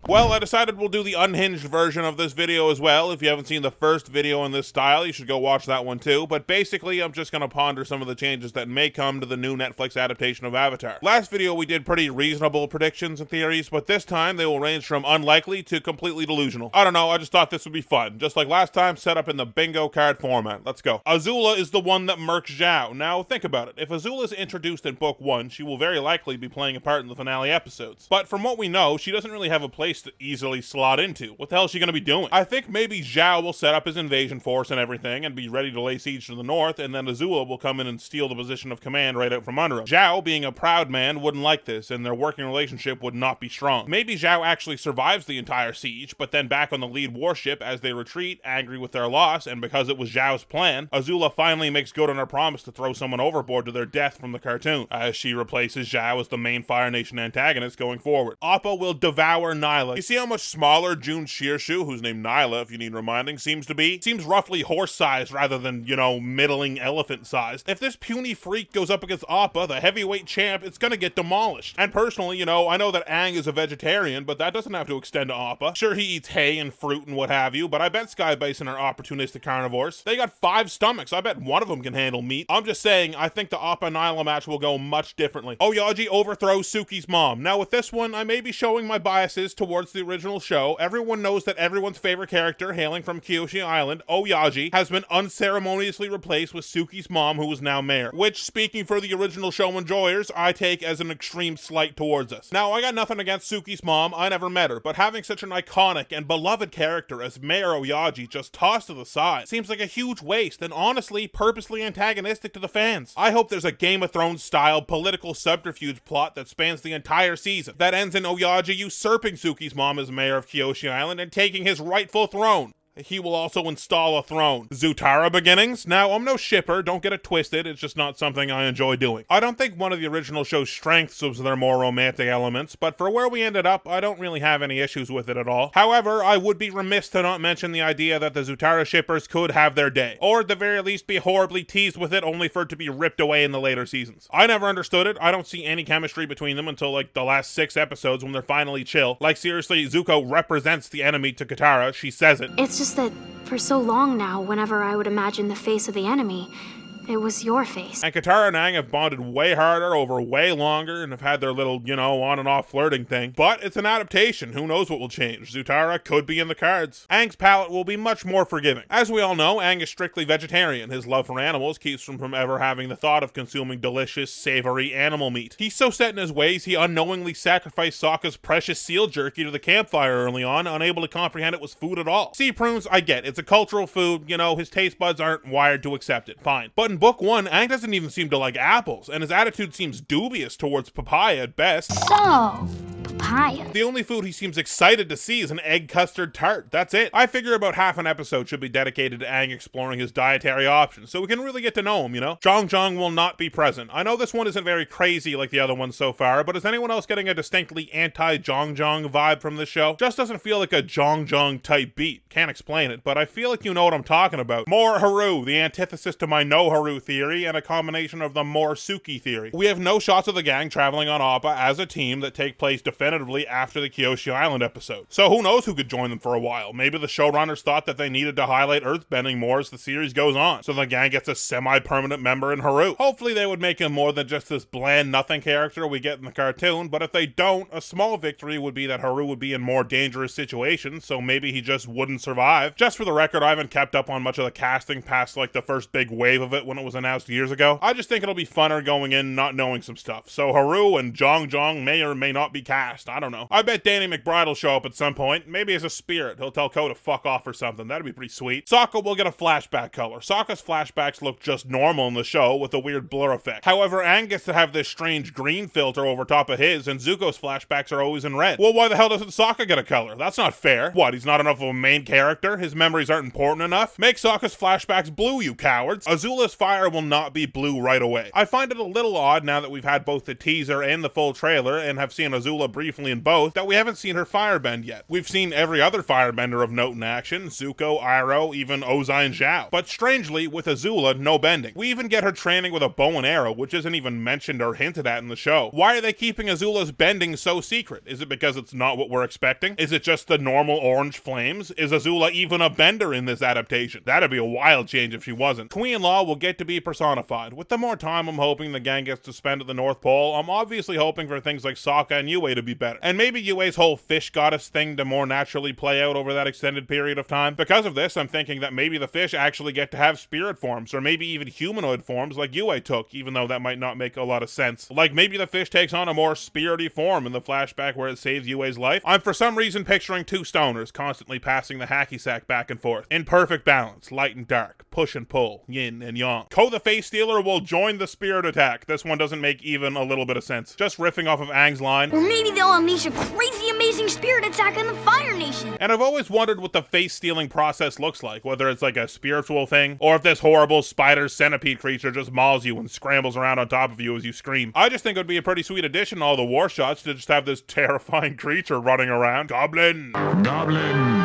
Well, I decided we'll do the unhinged version of this video as well. If you haven't seen the first video in this style, you should go watch that one too. But basically, I'm just gonna ponder some of the changes that may come to the new Netflix adaptation of Avatar. Last video, we did pretty reasonable predictions and theories, but this time they will range from unlikely to completely delusional. I don't know, I just thought this would be fun. Just like last time, set up in the bingo card format. Let's go. Azula is the one that murks Zhao. Now, think about it. If Azula is introduced in book 1, she will very likely be playing a part in the finale episodes. But from what we know, she doesn't really have a place to easily slot into. What the hell is she gonna be doing? I think maybe Zhao will set up his invasion force and everything and be ready to lay siege to the north, and then Azula will come in and steal the position of command right out from under him. Zhao, being a proud man, wouldn't like this, and their working relationship would not be strong. Maybe Zhao actually survives the entire siege, but then back on the lead warship as they retreat, angry with their loss, and because it was Zhao's plan, Azula finally makes good on her promise to throw someone overboard to their death from the cartoon, as she replaces Zhao as the main Fire Nation antagonist going forward. Appa will devour Nyla. You see how much smaller June Shearshu, who's named Nyla if you need reminding, seems to be? Seems roughly horse-sized rather than, you know, middling elephant-sized. If this puny freak goes up against Appa, the heavyweight champ, it's gonna get demolished. And personally, you know, I know that Aang is a vegetarian, but that doesn't have to extend to Appa. Sure, he eats hay and fruit and what have you, but I bet Sky Bison are opportunistic carnivores. They got 5 stomachs. I bet one of them can handle meat. I'm just saying, I think the Appa-Nyla match will go much differently. Oyaji overthrows Suki's mom. Now with this one, I may be showing my biases towards the original show. Everyone knows that everyone's favorite character, hailing from Kyoshi Island, Oyaji, has been unceremoniously replaced with Suki's mom, who is now mayor, which, speaking for the original show enjoyers, I take as an extreme slight towards us. Now, I got nothing against Suki's mom, I never met her, but having such an iconic and beloved character as Mayor Oyaji just tossed to the side seems like a huge waste, and honestly, purposely antagonistic to the fans. I hope there's a Game of Thrones style political subterfuge plot that spans the entire season, that ends in Oyaji usurping Suki's mom as mayor of Kyoshi Island and taking his rightful throne. He will also install a throne. Zutara beginnings? Now, I'm no shipper, don't get it twisted, it's just not something I enjoy doing. I don't think one of the original show's strengths was their more romantic elements, but for where we ended up, I don't really have any issues with it at all. However, I would be remiss to not mention the idea that the Zutara shippers could have their day, or at the very least be horribly teased with it only for it to be ripped away in the later seasons. I never understood it. I don't see any chemistry between them until like the last 6 episodes when they're finally chill. Like seriously, Zuko represents the enemy to Katara, she says it. It's just that for so long now, whenever I would imagine the face of the enemy, it was your face. And Katara and Aang have bonded way harder over way longer and have had their little, you know, on and off flirting thing. But it's an adaptation. Who knows what will change? Zutara could be in the cards. Aang's palate will be much more forgiving. As we all know, Aang is strictly vegetarian. His love for animals keeps him from ever having the thought of consuming delicious, savory animal meat. He's so set in his ways, he unknowingly sacrificed Sokka's precious seal jerky to the campfire early on, unable to comprehend it was food at all. Sea prunes, I get. It's a cultural food. You know, his taste buds aren't wired to accept it. Fine. But in book 1, Aang doesn't even seem to like apples, and his attitude seems dubious towards papaya at best. So, papaya. The only food he seems excited to see is an egg custard tart. That's it. I figure about half an episode should be dedicated to Aang exploring his dietary options, so we can really get to know him, you know? Zhong will not be present. I know this one isn't very crazy like the other ones so far, but is anyone else getting a distinctly anti-Zhong vibe from this show? Just doesn't feel like a Zhong type beat. Can't explain it, but I feel like you know what I'm talking about. More Haru, the antithesis to my no Haru theory, and a combination of the more Suki theory. We have no shots of the gang traveling on Appa as a team that take place definitively after the Kyoshi Island episode. So who knows who could join them for a while. Maybe the showrunners thought that they needed to highlight earthbending more as the series goes on, so the gang gets a semi-permanent member in Haru. Hopefully they would make him more than just this bland nothing character we get in the cartoon, but if they don't, a small victory would be that Haru would be in more dangerous situations, so maybe he just wouldn't survive. Just for the record, I haven't kept up on much of the casting past like the first big wave of it when it was announced years ago. I just think it'll be funner going in not knowing some stuff. So Haru and Zhong may or may not be cast. I don't know. I bet Danny McBride will show up at some point. Maybe as a spirit. He'll tell Ko to fuck off or something. That'd be pretty sweet. Sokka will get a flashback color. Sokka's flashbacks look just normal in the show with a weird blur effect. However, Aang gets to have this strange green filter over top of his, and Zuko's flashbacks are always in red. Well, why the hell doesn't Sokka get a color? That's not fair. What, he's not enough of a main character? His memories aren't important enough? Make Sokka's flashbacks blue, you cowards. Azula's fire will not be blue right away. I find it a little odd now that we've had both the teaser and the full trailer and have seen Azula briefly in both that we haven't seen her firebend yet. We've seen every other firebender of note in action, Zuko, Iroh, even Ozai and Zhao. But strangely, with Azula, no bending. We even get her training with a bow and arrow, which isn't even mentioned or hinted at in the show. Why are they keeping Azula's bending so secret? Is it because it's not what we're expecting? Is it just the normal orange flames? Is Azula even a bender in this adaptation? That'd be a wild change if she wasn't. Queen-in-Law will get to be personified. With the more time I'm hoping the gang gets to spend at the North Pole, I'm obviously hoping for things like Sokka and Yue to be better. And maybe Yue's whole fish goddess thing to more naturally play out over that extended period of time. Because of this, I'm thinking that maybe the fish actually get to have spirit forms, or maybe even humanoid forms like Yue took, even though that might not make a lot of sense. Like maybe the fish takes on a more spirity form in the flashback where it saves Yue's life. I'm for some reason picturing two stoners constantly passing the hacky sack back and forth. In perfect balance, light and dark, push and pull, yin and yang. Ko the Face Stealer will join the spirit attack. This one doesn't make even a little bit of sense. Just riffing off of Aang's line. Or maybe they'll unleash a crazy amazing spirit attack on the Fire Nation. And I've always wondered what the face stealing process looks like, whether it's like a spiritual thing, or if this horrible spider centipede creature just mauls you and scrambles around on top of you as you scream. I just think it would be a pretty sweet addition to all the war shots to just have this terrifying creature running around. Goblin!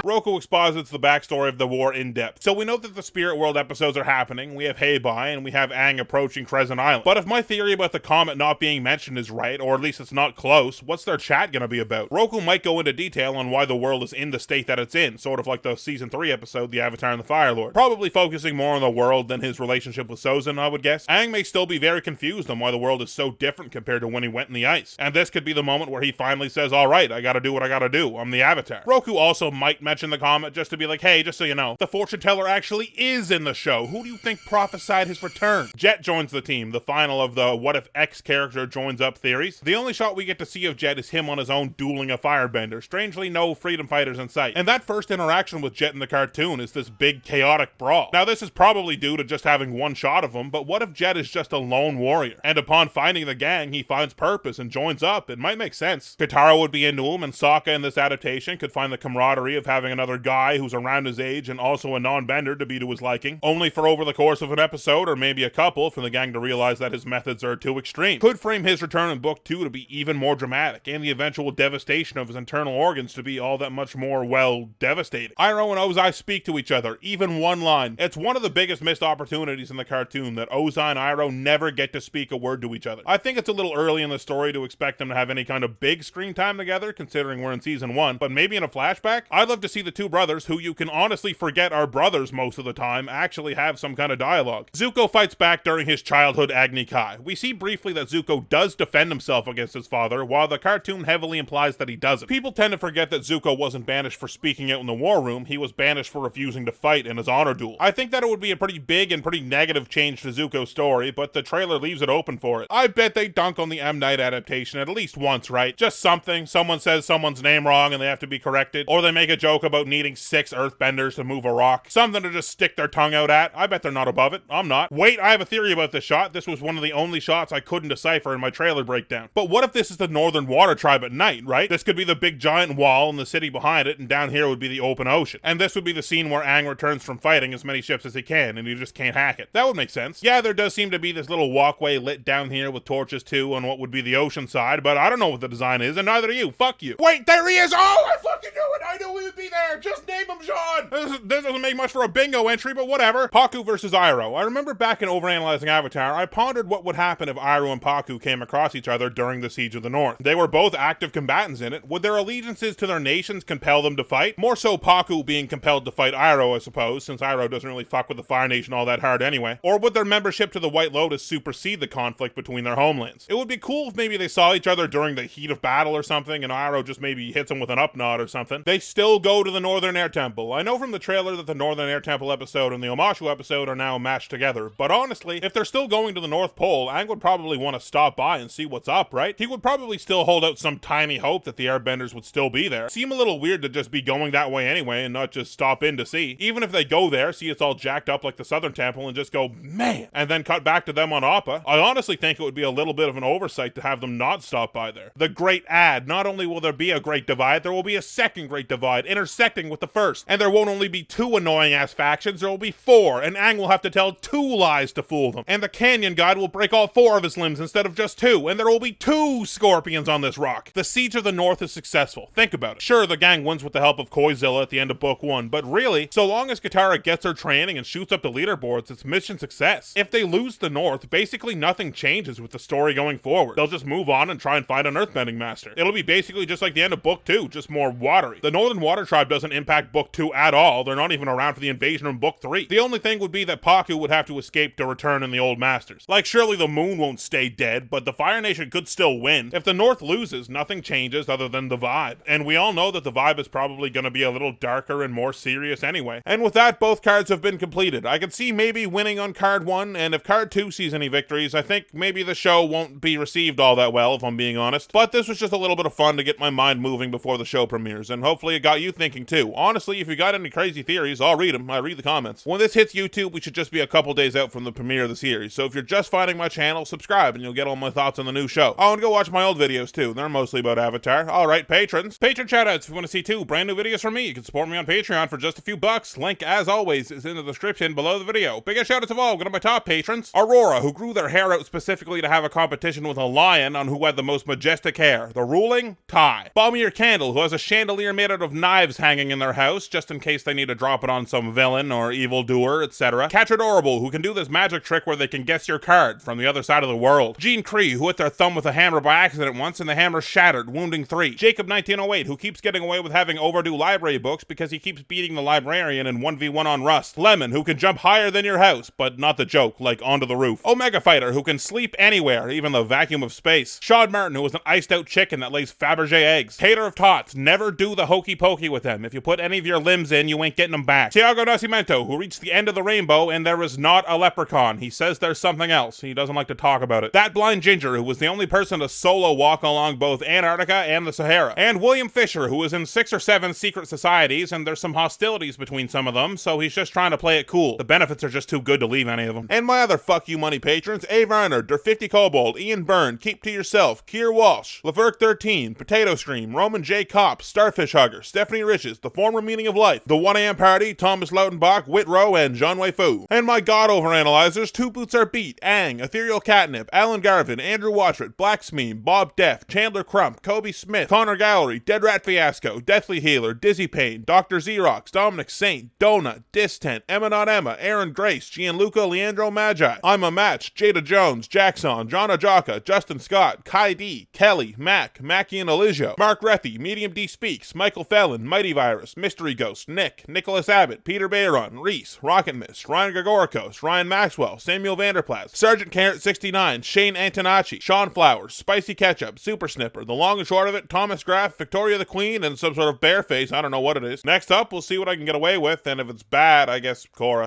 Roku exposits the backstory of the war in depth. So we know that the Spirit World episodes are happening, we have Heibai, and we have Aang approaching Crescent Island. But if my theory about the comet not being mentioned is right, or at least it's not close, what's their chat gonna be about? Roku might go into detail on why the world is in the state that it's in, sort of like the Season 3 episode, The Avatar and the Fire Lord. Probably focusing more on the world than his relationship with Sozin, I would guess. Aang may still be very confused on why the world is so different compared to when he went in the ice. And this could be the moment where he finally says, alright, I gotta do what I gotta do. I'm the Avatar. Roku also might mention the comet just to be like, hey, just so you know, the fortune teller actually is in the show. Who do you think prophesied his return? Jet joins the team, the final of the what if X character joins up theories. The only shot we get to see of Jet is him on his own dueling a firebender. Strangely, no freedom fighters in sight. And that first interaction with Jet in the cartoon is this big chaotic brawl. Now this is probably due to just having one shot of him, but what if Jet is just a lone warrior? And upon finding the gang, he finds purpose and joins up. It might make sense. Katara would be into him, and Sokka in this adaptation could find the camaraderie of having another guy who's around his age and also a non-bender to be to his liking, only for over the course of an episode, or maybe a couple, for the gang to realize that his methods are too extreme. Could frame his return in Book 2 to be even more dramatic, and the eventual devastation of his internal organs to be all that much more, well, devastating. Iroh and Ozai speak to each other, even one line. It's one of the biggest missed opportunities in the cartoon that Ozai and Iroh never get to speak a word to each other. I think it's a little early in the story to expect them to have any kind of big screen time together, considering we're in Season 1, but maybe in a flashback? I'd love to see the two brothers, who you can honestly forget are brothers most of the time, actually have some kind of dialogue. Zuko fights back during his childhood Agni Kai. We see briefly that Zuko does defend himself against his father, while the cartoon heavily implies that he doesn't. People tend to forget that Zuko wasn't banished for speaking out in the war room, he was banished for refusing to fight in his honor duel. I think that it would be a pretty big and pretty negative change to Zuko's story, but the trailer leaves it open for it. I bet they dunk on the M. Night adaptation at least once, right? Just something. Someone says someone's name wrong and they have to be corrected, or they make a joke about needing 6 earthbenders to move a rock. Something to just stick their tongue out at. I bet they're not above it. I'm not. Wait, I have a theory about this shot. This was one of the only shots I couldn't decipher in my trailer breakdown. But what if this is the Northern Water Tribe at night, right? This could be the big giant wall and the city behind it, and down here would be the open ocean. And this would be the scene where Aang returns from fighting as many ships as he can, and you just can't hack it. That would make sense. Yeah, there does seem to be this little walkway lit down here with torches too on what would be the ocean side, but I don't know what the design is, and neither do you. Fuck you. Wait, there he is! Oh, I fucking knew it! I knew he would be there! Just name him Sean! This doesn't make much for a bingo entry, but whatever. Pakku versus Iroh. I remember back in Overanalyzing Avatar, I pondered what would happen if Iroh and Pakku came across each other during the Siege of the North. They were both active combatants in it. Would their allegiances to their nations compel them to fight? More so Pakku being compelled to fight Iroh, I suppose, since Iroh doesn't really fuck with the Fire Nation all that hard anyway. Or would their membership to the White Lotus supersede the conflict between their homelands? It would be cool if maybe they saw each other during the heat of battle or something, and Iroh just maybe hits him with an up nod or something. They still go to the Northern Air Temple. I know from the trailer that the Northern Air Temple episode and the Omashu episode are now mashed together, but honestly, if they're still going to the North Pole, Aang would probably want to stop by and see what's up, right? He would probably still hold out some tiny hope that the Airbenders would still be there. Seem a little weird to just be going that way anyway and not just stop in to see. Even if they go there, see it's all jacked up like the Southern Temple and just go, man, and then cut back to them on Appa, I honestly think it would be a little bit of an oversight to have them not stop by there. The Great Ad. Not only will there be a Great Divide, there will be a second Great Divide intersecting with the first. And there won't only be 2 annoying ass factions, there will be 4, and Aang will have to tell 2 lies to fool them. And the Canyon God will break all 4 of his limbs instead of just 2, and there will be 2 scorpions on this Katara's rock. The siege of the North is successful. Think about it. Sure, the gang wins with the help of Koizilla at the end of book 1, but really, so long as Katara gets her training and shoots up the leaderboards, it's mission success. If they lose the North, basically nothing changes with the story going forward. They'll just move on and try and find an earthbending master. It'll be basically just like the end of book 2, just more watery. The Northern Water Tribe doesn't impact book 2 at all. They're not even around for the invasion in book 3. The only thing would be that Paku would have to escape to return in the Old Masters. Like, surely the moon won't stay dead, but the Fire Nation could still win. If the North loses, nothing changes other than the vibe. And we all know that the vibe is probably going to be a little darker and more serious anyway. And with that, both cards have been completed. I could see maybe winning on card 1, and if card 2 sees any victories, I think maybe the show won't be received all that well, if I'm being honest. But this was just a little bit of fun to get my mind moving before the show premieres, and hopefully it got you thinking too. Honestly, if you got any crazy theories, I'll read them. I read the comments. When this hits YouTube, we should just be a couple days out from the premiere of the series, so if you're just finding my channel, subscribe and you'll get all my thoughts on the new show. Oh, and go watch my old videos too. They're mostly about Avatar. Alright, patrons. Patron shoutouts. If you want to see 2 brand new videos from me, you can support me on Patreon for just a few bucks. Link, as always, is in the description below the video. Biggest shoutouts of all go to my top patrons. Aurora, who grew their hair out specifically to have a competition with a lion on who had the most majestic hair. The ruling tie. Balmier Candle, who has a chandelier made out of knives hanging in their house, just in case they need to drop it on some villain or evildoer, etc. Catch Adorable, who can do this magic trick where they can guess your card from the other side of the world. Jean Cree, who hit their thumb with a hammer by accident once and the hammer shattered, wounding 3. Jacob 1908, who keeps getting away with having overdue library books because he keeps beating the librarian in 1v1 on Rust. Lemon, who can jump higher than your house, but not the joke, like onto the roof. Omega Fighter, who can sleep anywhere, even the vacuum of space. Sean Martin, who is an iced out chicken that lays Fabergé eggs. Hater of Tots, never do the hokey pokey with them. If you put any of your limbs in, you ain't getting them back. Tiago Nascimento, who reached the end of the rainbow and there is not a leprechaun. He says there's something else. He doesn't like to talk about it. That Blind Ginger, who was the only person to solo walk along both Antarctica and the Sahara. And William Fisher, who is in 6 or 7 secret societies and there's some hostilities between some of them, so he's just trying to play it cool. The benefits are just too good to leave any of them. And my other fuck you money patrons, A. Varner, Der 50 Kobold, Ian Byrne, Keep to Yourself, Kier Walsh, Laverk 13, Potato Stream, Roman J. Kopp, Starfish Hugger, Stephanie Riches, The Former Meaning of Life, The 1am Party, Thomas Lautenbach, Whitrow, and John Wei Fu. And my god overanalyzers, Two Boots Are Beat, Ang, Ethereal Catnip, Alan Garvin, Andrew Watchert, Blacksmeme, Bob Death, Chandler Crump, Kobe Smith, Connor Gallery, Dead Rat Fiasco, Deathly Healer, Dizzy Payne, Dr. Xerox, Dominic Saint, Donut, Distent, Emma Not Emma, Aaron Grace, Gianluca Leandro Magi, I'm a Match, Jada Jones, Jackson, John Ajaka, Justin Scott, Kai D, Kelly, Mac, Mackie and Eligio, Mark Rethy, Medium D Speaks, Michael Fallon, Mighty Virus, Mystery Ghost, Nick, Nicholas Abbott, Peter Bayron, Reese, Rocket Mist, Ryan Gregorikos, Ryan Maxwell, Samuel Vanderplas, Sergeant Carrot 69, Shane Antonacci, Sean Flowers, Spicy Ketchup, Super Snipper, the long and short of it, Thomas Graff, Victoria the Queen, and some sort of bear face, I don't know what it is. Next up, we'll see what I can get away with, and if it's bad, I guess Cora.